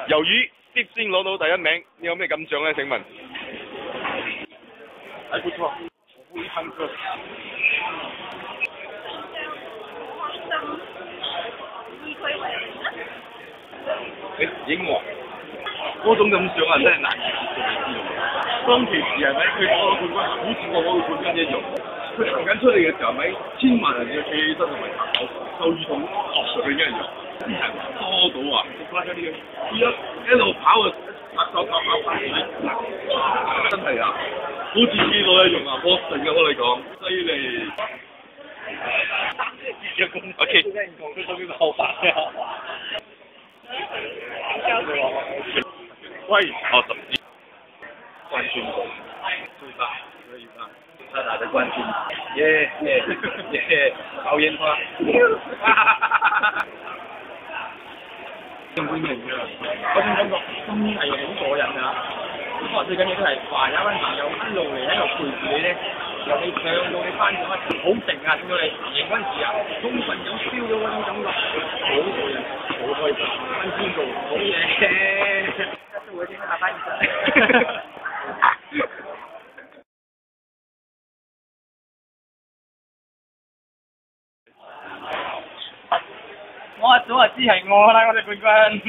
由於接先攞到第一名，你有咩感想咧？請問？還不錯，我會唱歌。誒，英皇嗰種咁想啊，真係難以置信。當其時係咪佢攞到冠軍，好似我攞到冠軍一樣。佢行緊出嚟嘅時候，咪千萬人要企起身同埋拍手，就如同學術嘅一樣。啲人多到啊，好誇張啲嘅，一路跑啊，拍手拍真係啊，好似基佬一樣啊，波神嘅我嚟講，犀利。OK。喂，好，怎么地？冠軍，最大，可以吧？他拿的冠軍，耶耶耶，爆煙花。正冠名㗎，嗰種感覺真係好過癮啊！不過最緊要都係話有班朋友一路嚟喺度陪住你咧，由你上到你翻上一好勁啊！見到你贏嗰陣時啊，充分有 feel 到嗰種感覺，好過癮，好開心，翻天做好嘢。這是我今天下班的。我早就知係我啦，我哋冠軍。